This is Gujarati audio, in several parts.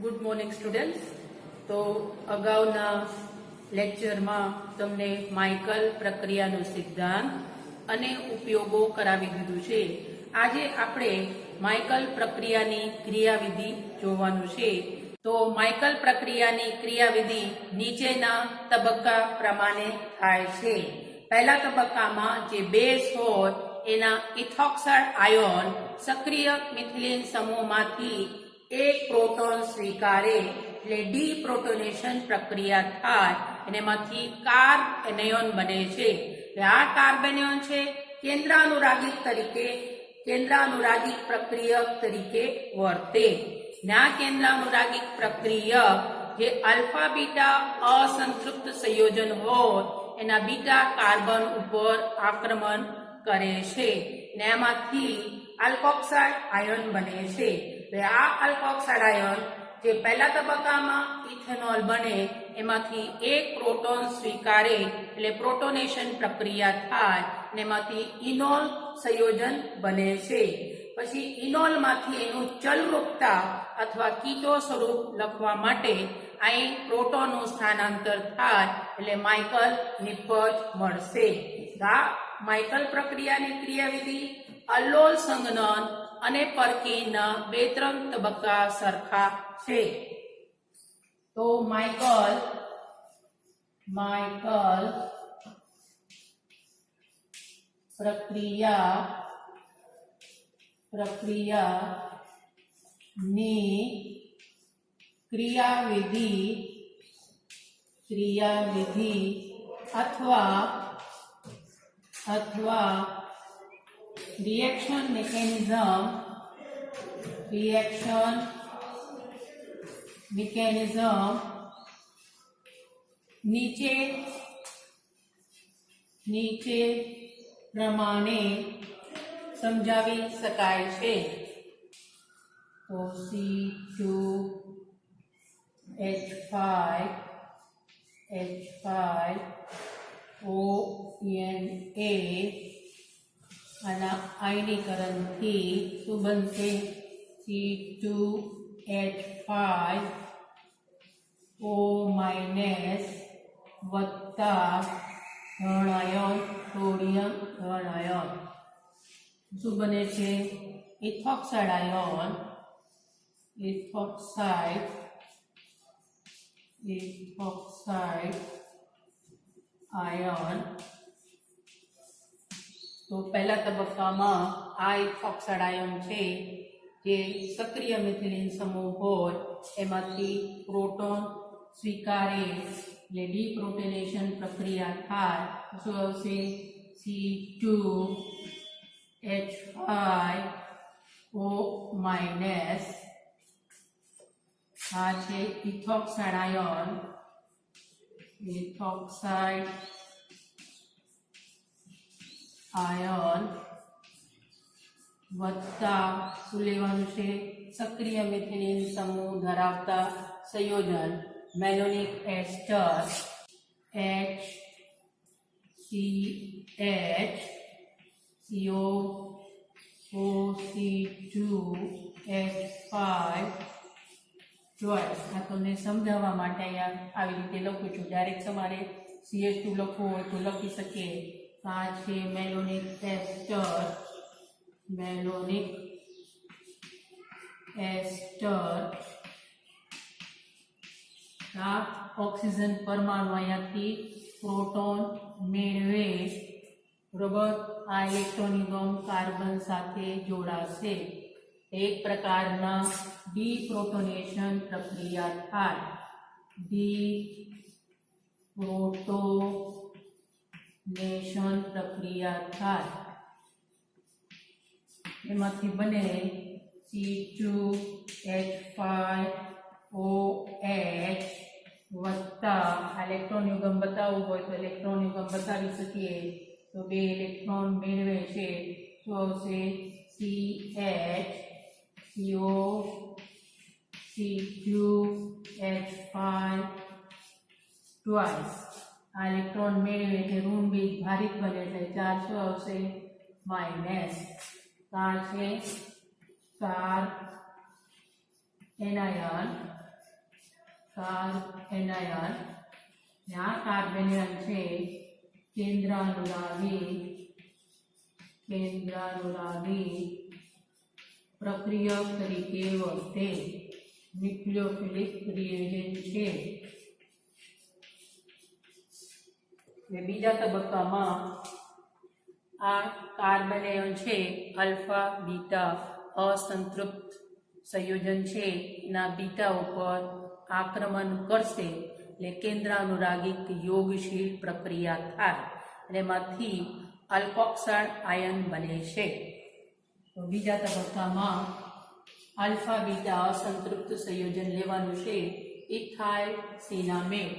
Good morning students. તો અગાઉના લેક્ચરમાં તમને માઇકલ પ્રક્રિયાનો સિદ્ધાંત અને ઉપયોગો કરાવી દીધું છે. આજે આપણે માઇકલ પ્રક્રિયાની ક્રિયાવિધિ જોવાનું છે. તો માઇકલ પ્રક્રિયાની ક્રિયાવિધિ નીચેના તબક્કા પ્રમાણે થાય છે. પહેલા તબક્કામાં જે બેઝ હોય એના ઇથોક્સાઇડ આયોન સક્રિય મિથિલિન સમૂહમાંથી એક પ્રોટોન સ્વીકારે એટલે ડીપ્રોટોનેશન પ્રક્રિયા થાય અને એમાંથી કાર્બેનિયોન બને છે. આ કાર્બેનિયોન છે કેન્દ્રાનુરાગિક પ્રક્રિયક તરીકે વર્તે. આ કેન્દ્રાનુરાગિક પ્રક્રિયક જે આલ્ફા બીટા અસંતૃપ્ત સંયોજન હોય એના બીટા કાર્બન ઉપર આક્રમણ કરે છે અને એમાંથી આલ્કોક્સાઇડ આયન બને છે. આ આલ્કોક્સાઇડ આયન જે પહેલા તબક્કામાં ઇથેનોલ બને એમાંથી એક પ્રોટોન સ્વીકારે એટલે પ્રોટોનેશન પ્રક્રિયા થાય અને એમાંથી ઇનોલ સંયોજન બને છે. પછી ઇનોલમાંથી એનું ચલરૂપતા અથવા કીટો સ્વરૂપ લખવા માટે અહીં પ્રોટોનનું સ્થાનાંતર થાય એટલે માઇકલ નિપજ મળશે. આ માઇકલ પ્રક્રિયાની ક્રિયાવિધિ અલ્લોલ સંઘનન અને પરકીના 2-3 તબક્કા સરખા છે. તો માઇકલ પ્રક્રિયાની ક્રિયાવિધિ અથવા રિએક્શન મિકેનિઝમ નીચે પ્રમાણે સમજાવી શકાય છે. તો C2H5ONA આના આયનીકરણથી શું બનશે? C2H5O- વત્તા ધન આયન સોડિયમ ધન આયન શું બને છે? ઇથોક્સાઇડ આયન તો પહેલા તબક્કામાં આ ઇથોક્સાઇડ આયન છે જે સક્રિય મિથિલિન સમૂહ હોય એમાંથી પ્રોટોન સ્વીકારે એટલે ડીપ્રોટોનેશન પ્રક્રિયા થાય. શું આવશે? C2H5O- આ છે ઇથોક્સાઇડ આયન વત્તા શું લેવાનું છે? સક્રિય મિથિલિન સમૂહ ધરાવતા સંયોજન મેલોનિક એસ્ટર HCH આ તમને સમજાવવા માટે અહીંયા આવી રીતે લખું છું. ડાયરેક્ટ તમારે CH2 લખવું હોય તો લખી શકીએ. આ છે મેલોનિક એસ્ટર આ ઓક્સિજન પરમાણુ અહીંયાથી પ્રોટોન મેળવે બરોબર. આ ઇલેક્ટ્રોનિગમ કાર્બન સાથે જોડાશે. એક પ્રકારના ડીપ્રોટોનેશન પ્રક્રિયા થાય. એમાંથી બને C2H5OH વત્તા ઇલેક્ટ્રોન યુગમ બતાવવું હોય તો ઇલેક્ટ્રોન યુગમ બતાવી શકીએ. તો 2 ઇલેક્ટ્રોન મેળવે છે. તો આવશે C2H5 આ ઇલેક્ટ્રોન મેળવે એટલે ઋણ બીજ ભારિત બને છે. ચાર્જ શું આવશે? માઇનસ. આ છે કાર એનાયન કાર્બેનાયન આ કાર્બેનાયન છે કેન્દ્રાનુરાગી પ્રક્રિયક તરીકે વર્તે ન્યુક્લિયોફિલિક રિએજન્ટ છે। બીજા તબક્કામાં આ કાર્બેનાયન છે આલ્ફા બીટા અસંતૃપ્ત સંયોજન છે એના બીટા ઉપર આક્રમણ કરશે એટલે કેન્દ્રાનુરાગિક યોગશીલ પ્રક્રિયા થાય અને એમાંથી આલ્કોક્સાઇડ આયન બને છે। તો બીજા તબક્કામાં આલ્ફા બીટા અસંતૃપ્ત સંયોજન લેવાનું છે ઇથાઇલ સિનામેટ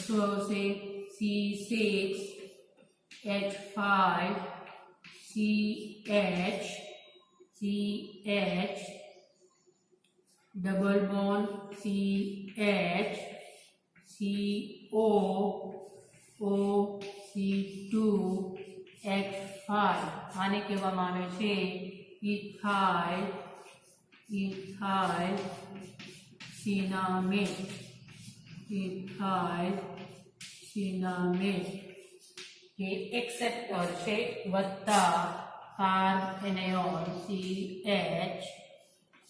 તો આવશે C6H5CH double bond CH COOC2H5 આને કહેવામાં આવે છે ઇથાઇલ સિનામેટ જે એક્સેપ્ટર છે વત્તા કાર્બેનાયન CH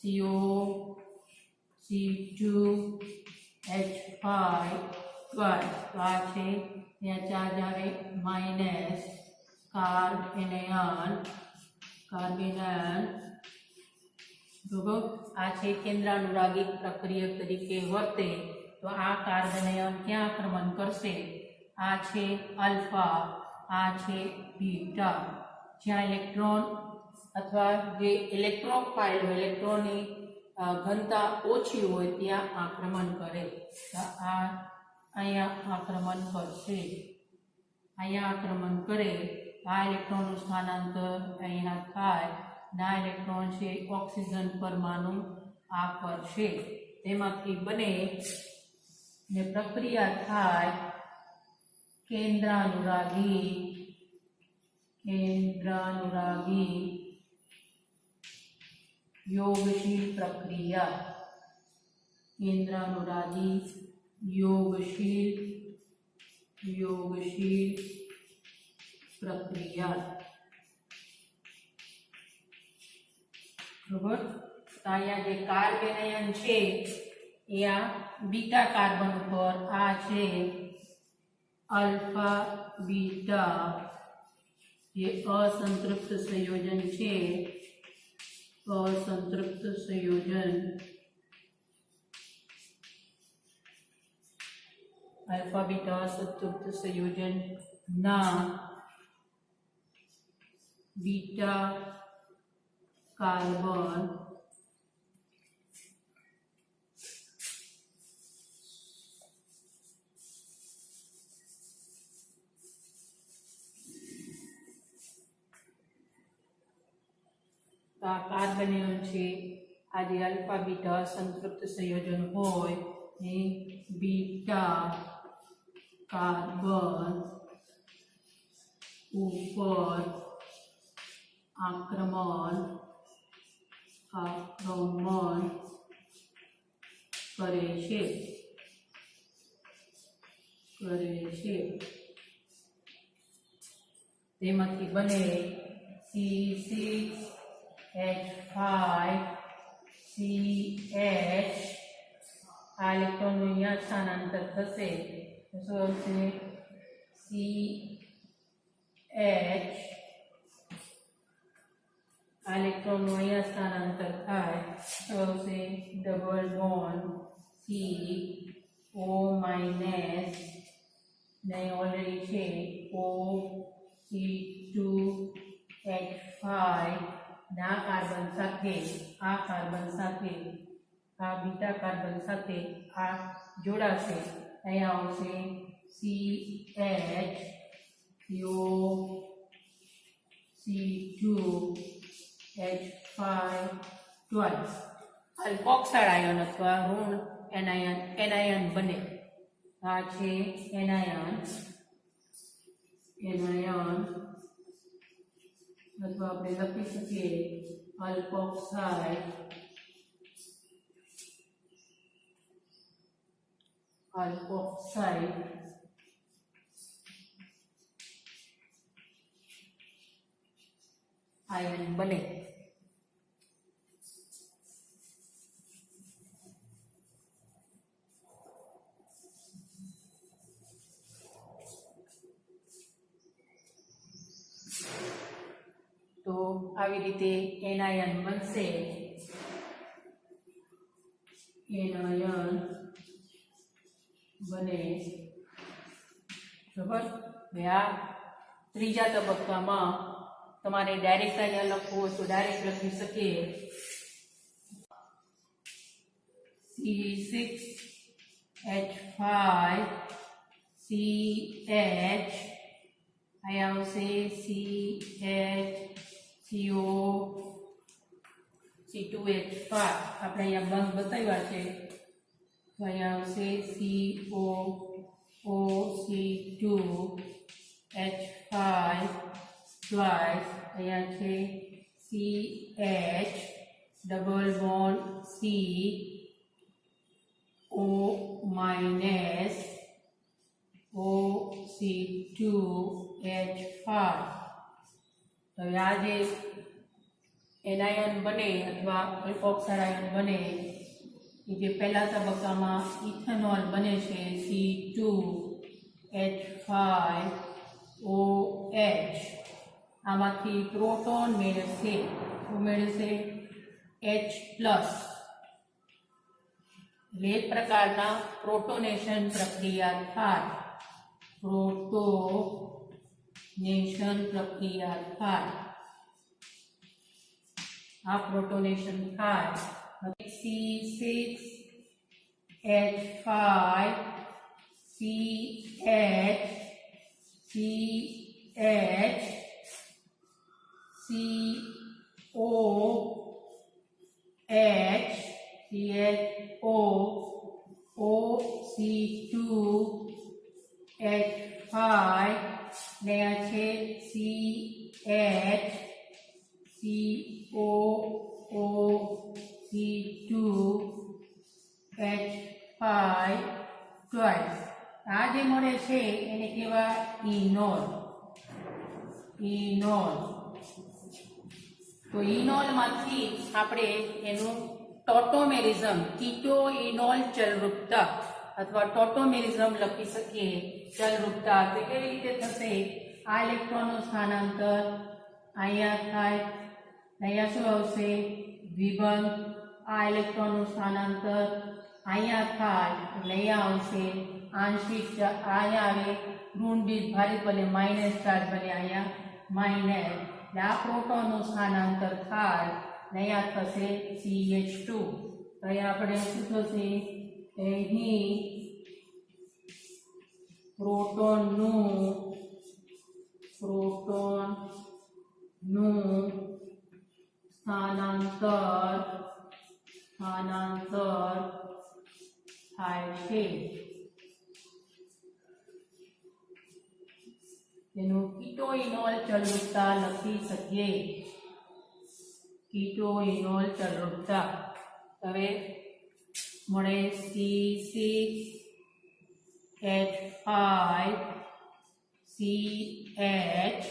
COC2H5 આ છે ત્યાં ચાર્જ આવે માઇનસ કાર્બેનાયન બરોબર આ છે કેન્દ્રાનુરાગિક પ્રક્રિયક તરીકે વર્તે તો આ કાર્બેનાયન ક્યાં આક્રમણ કરશે આ છે આલ્ફા આ છે બીટા જ્યાં ઇલેક્ટ્રોન અથવા જે ઇલેક્ટ્રોફાઇલ હોય ઇલેક્ટ્રોનની ઘનતા ઓછી હોય ત્યાં આક્રમણ કરે તો આ અહીંયા આક્રમણ કરશે અહીંયા આક્રમણ કરે આ ઇલેક્ટ્રોનનું સ્થાનાંતર અહીંયા થાય ના ઇલેક્ટ્રોન છે ઓક્સિજન પરમાણુ આ કરશે તેમાંથી બને ને પ્રક્રિયા થાય કેન્દ્રાનુરાગી યોગશીલ પ્રક્રિયા કેન્દ્રાનુરાગી યોગશીલ પ્રક્રિયા બરોબર તો અહીંયા જે કાર્બેનાયન છે એ આ બીટા કાર્બન ઉપર આ છે આલ્ફા બીટા જે અસંતૃપ્ત સંયોજન છે અસંતૃપ્ત સંયોજન આલ્ફા બીટા અસંતૃપ્ત સંયોજન ના બીટા કાર્બન કાર્બેનાયન છે આ જે આલ્ફા બીટા સંતૃપ્ત સંયોજન હોય એ બીટા કાર્બન ઉપર આક્રમણ કરે છે તેમાંથી બને C6H5CH આ ઇલેક્ટ્રોનનું અહીંયા સ્થાનાંતર થશે તો શું આવશે CH આ ઇલેક્ટ્રોનનું અહીંયા સ્થાનાંતર થાય તો આવશે ડબલ બોન્ડ CO માઇનસ ને ઓલરેડી છે OC2H5 ના કાર્બન સાથે આ બીટા કાર્બન સાથે આ જોડાશે અહીંયા આવશે CH2 ટ્વાઇસ આલ્કોક્સાઇડ આયન અથવા ઋણ એનાયન બને આ છે એનાયન અથવા આપણે લખી શકીએ આલ્કોક્સાઇડ અલ્કોક્સાઇડ આયન બને. તો આવી રીતે એનાયન બનશે. એનાયન બને. બરાબર. હવે આ ત્રીજા તબક્કામાં તમારે ડાયરેક્ટ અહીંયા લખવું હોય તો ડાયરેક્ટ લખી શકીએ. C6H5 CH અહીંયા આવશે CH CO C2H5 આપણે અહીંયા બંધ બતાવ્યા છે તો અહીંયા આવશે COOC2H5 પ્લસ અહીંયા છે CH double bond CO minus OC2H5. હવે આ જે એનાયન બને અથવા અલ્કોક્સાઇડ આયન બને એ જે પહેલા તબક્કામાં ઇથેનોલ બને છે C2H5OH. આમાંથી પ્રોટોન મેળવશે. શું મેળવશે? H plus. એટલે એક પ્રકારના પ્રોટોનેશન પ્રક્રિયા થાય. પ્રોટોનેશન પ્રક્રિયા થાય. આ પ્રોટોનેશન થાય. C6H5 CH CH COH OC2H5 ને આ છે CH COOC2H5 ટ્વાઇસ. આ જે મળે છે એને કહેવાય ઇનોલ. ઇનોલ. તો ઇનોલ માંથી આપણે એનું ટોટોમેરિઝમ કીટો ઇનોલ ચલરૂપતા અથવા ટોટોમેરિઝમ લખી શકીએ. ચલરૂપતા તો કેવી રીતે થશે? આ ઇલેક્ટ્રોનનું સ્થાનાંતર અહીંયા થાય. અહીંયા શું આવશે? દ્વિબંધ. આ ઇલેક્ટ્રોનનું સ્થાનાંતર અહીંયા થાય એટલે અહીંયા આવશે આંશિક. અહીંયા આવે ઋણ બીજ ભારિત બને માઇનસ ચાર્જ બને અહીંયા માઇનસ. આ પ્રોટોનનું સ્થાનાંતર થાય ને અહીંયા થશે CH2. તો અહીંયા આપણે શું થશે? અહીં પ્રોટોનનું સ્થાનાંતર થાય છે. તેનું કીટો ઇનોલ ચલરૂપતા લખી શકીએ. કીટો ઇનોલ ચલરૂપતા હવે મળે C6H5 CH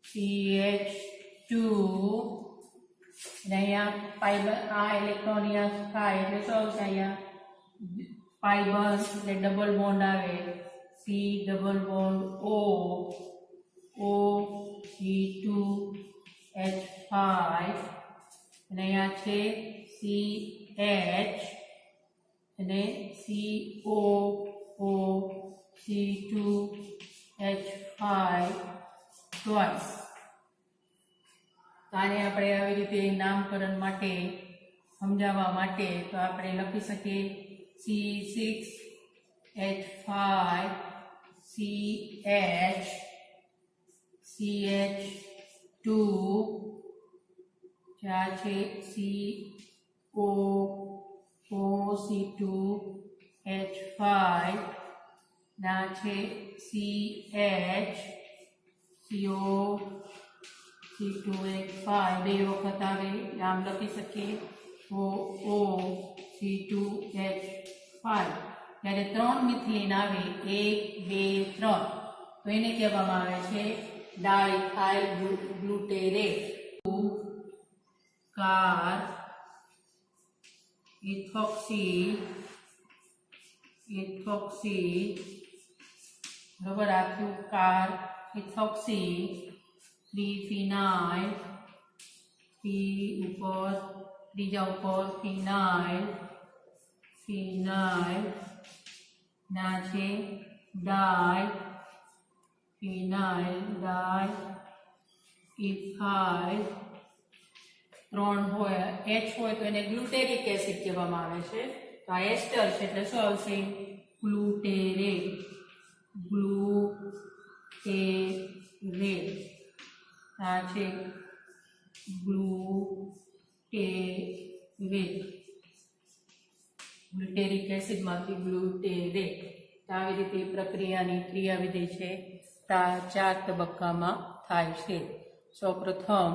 CH2 અને અહીંયા પાઇબર. આ ઇલેક્ટ્રોન અહીંયા થાય એટલે શું આવશે? અહીંયા પાઇબર એટલે ડબલ બોન્ડ આવે C double bond O C2H5 અને અહીંયા છે CH અને COOC2H5 ટ્વાઇસ. આને આપણે આવી રીતે નામકરણ માટે સમજાવવા માટે તો આપણે લખી શકીએ C6H5 CH CH2 જ્યાં છે COOC2H5 ના છે CH COC2H5 બે વખત આવે આમ લખી શકીએ OOC2H5. ત્યારે 3 મિથિલિન આવે 1 2 3 તો એને કહેવામાં આવે છે ડાઇથાઇલ ગ્લુટેરેટ કાર ઇથોક્સી બરાબર આખું કાર ઇથોક્સી ત્રિફિનાઇલ ઉપર ત્રીજા ઉપર ફિનાઇલ ના છે ઇથાઇલ 3 હોય H હોય તો એને ગ્લુટેરિક એસિડ કહેવામાં આવે છે તો આ એસ્ટર છે એટલે શું આવશે ગ્લુટેરેટ આ છે ગ્લુટેરિક એસિડમાંથી ગ્લુટેરેટ તો આવી રીતે પ્રક્રિયાની ક્રિયાવિધિ છે તા 4 તબક્કામાં થાય છે સૌપ્રથમ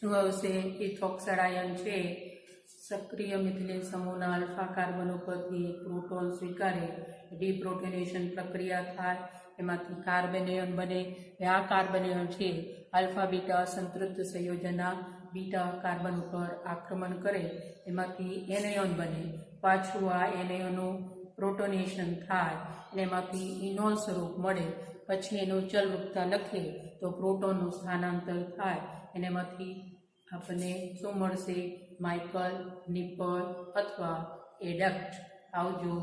શું આવશે ઇથોક્સાઇડ આયન છે સક્રિય મિથિલિન સમૂહના આલ્ફા કાર્બન ઉપરથી પ્રોટોન સ્વીકારે ડિપ્રોટોનેશન પ્રક્રિયા થાય એમાંથી કાર્બેનિયન બને આ કાર્બેનિયન છે આલ્ફા બીટા અસંતૃપ્ત સંયોજનના બીટા કાર્બન ઉપર આક્રમણ કરે એમાંથી એનાયોન બને પાછું આ એનાયોનનું પ્રોટોનેશન થાય અને એમાંથી ઇનોલ સ્વરૂપ મળે પછી એનું ચલરૂપતા લખે તો પ્રોટોનનું સ્થાનાંતર થાય અને એમાંથી આપણને શું મળશે માઇકલ નિપલ અથવા એડક્ટ આવજો.